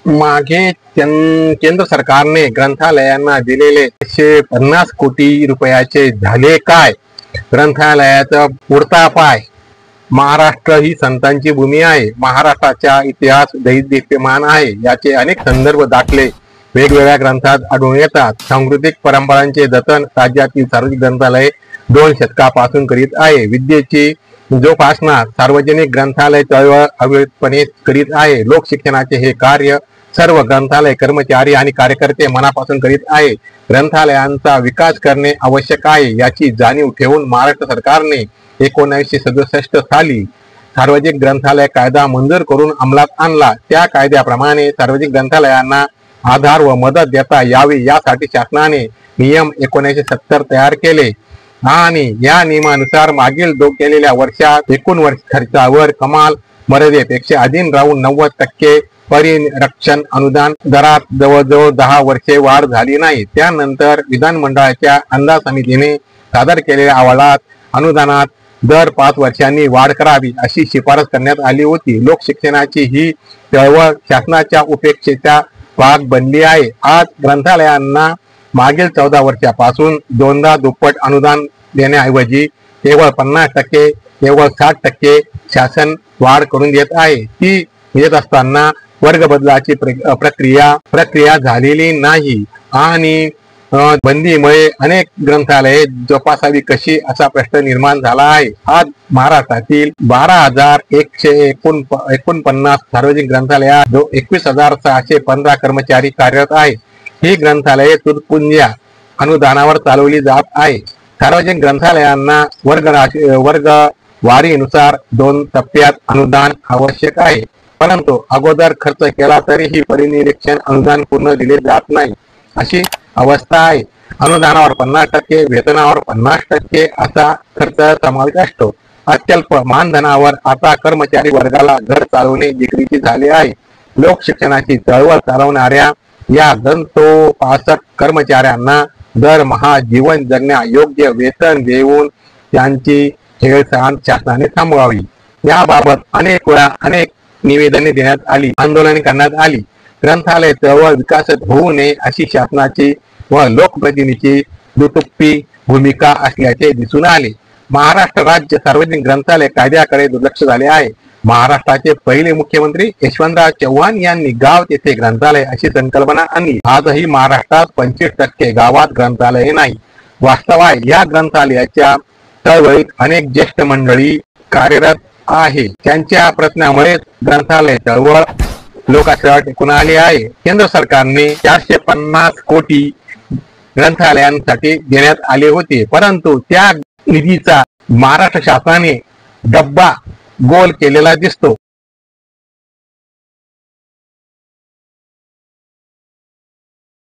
मागे केंद्र सरकारने ग्रंथालयांना दिलेले 150 कोटी रुपयाचे झाले काय? ग्रंथालयाचा पुरता पाय. महाराष्ट्र ही संतांची भूमी आहे. महाराष्ट्राचा इतिहास दैदिप्यमान आहे. याचे अनेक संदर्भ दाखले वेगवेगळ्या ग्रंथात आढळून येतात. सांस्कृतिक परंपरांचे जतन राज्यातील सार्वजनिक ग्रंथालय 2 शतकापासून करीत आहे. विद्येची जोपासना सार्वजनिक ग्रंथालय चळवळ अविरतपणे करीत आहे. लोकशिक्षणाचे हे कार्य सर्व ग्रंथालय कर्मचारी आणि कार्यकर्ते मनापासून करीत आहे. ग्रंथालयांचा विकास करणे आवश्यक आहे याची जाणीव ठेवून महाराष्ट्र सरकारने 1967 साली सार्वजनिक ग्रंथालय कायदा मंजूर करून अंमलात आणला. त्या कायद्याप्रमाणे सार्वजनिक ग्रंथालयांना आधार व मदत देता यावी यासाठी शासनाने नियम 1970 तयार केले आणि या नियमानुसार मागील केलेल्या वर्षात एकूण वर्ष खर्चावर कमाल मर्यादेपेक्षा अधीन राहून 90% परिरक्षण अनुदान दरात जवळजवळ 10 वर्षे वाढ झाली नाही. त्यानंतर विधानमंडळाच्या अंदाज समितीने सादर केलेल्या अहवालात अनुदानात दर 5 वर्षांनी वाढ करावी अशी शिफारस करण्यात आली होती. लोकशिक्षणाची ही चळवळ शासनाच्या उपेक्षेचा भाग बनली आहे. आज ग्रंथालयांना मागील 14 वर्षापासून 2दा दुप्पट अनुदान देण्याऐवजी केवळ 50%, केवळ 60% शासन वाढ करून देत आहे. ती येत असताना वर्ग बदलाची प्रक्रिया झालेली नाही आणि बंदीमुळे अनेक ग्रंथालये जोपासावी कशी असा प्रश्न निर्माण झाला आहे. आज महाराष्ट्रातील 12,149 सार्वजनिक ग्रंथालयात 21,615 कर्मचारी कार्यरत आहेत. ही ग्रंथालये तुटपुंज्या अनुदानावर चालवली जात आहे. सार्वजनिक ग्रंथालयांना वर्गवारीनुसार 2 टप्प्यात अनुदान आवश्यक आहे, परंतु अगोदर खर्च केला तरीही परिनिरीक्षण अनुदान पूर्ण दिले जात नाही अशी अवस्था आहे. अनुदानावर 50%, वेतनावर 50% असा खर्च समाविष्ट असतो. अत्यल्प मानधनावर आता कर्मचारी वर्गाला घर चालवणे जिकरीचे झाले आहे. लोकशिक्षणाची चळवळ चालवणाऱ्या या गंतोपासक कर्मचाऱ्यांना दरमहा जीवन जगण्या योग्य वेतन देऊन त्यांची हेळसांड शासनाने थांबवावी. याबाबत अनेक वेळा अनेक निवेदने देण्यात आली, आंदोलने करण्यात आली. ग्रंथालय चळवळ विकसित होऊ नये अशी शासनाची व लोकप्रतिनिधीची दुटप्पी भूमिका असल्याचे दिसून आले. महाराष्ट्र राज्य सार्वजनिक ग्रंथालय कायद्याकडे दुर्लक्ष झाले आहे. महाराष्ट्राचे पहिले मुख्यमंत्री यशवंतराव चव्हाण यांनी गाव तेथे ग्रंथालय अशी संकल्पना आणली. आजही महाराष्ट्रात 25% गावात ग्रंथालय नाही. वास्तव आहे या ग्रंथालयाच्या चळवळीत अनेक ज्येष्ठ मंडळी कार्यरत आहे. त्यांच्या प्रयत्नामुळे ग्रंथालय चळवळ लोकांसह टिकून आली आहे. केंद्र सरकारने 450 कोटी ग्रंथालयांसाठी देण्यात आले होते, परंतु त्या निधीचा महाराष्ट्र शासनाने डब्बा गोल केलेला दिसतो.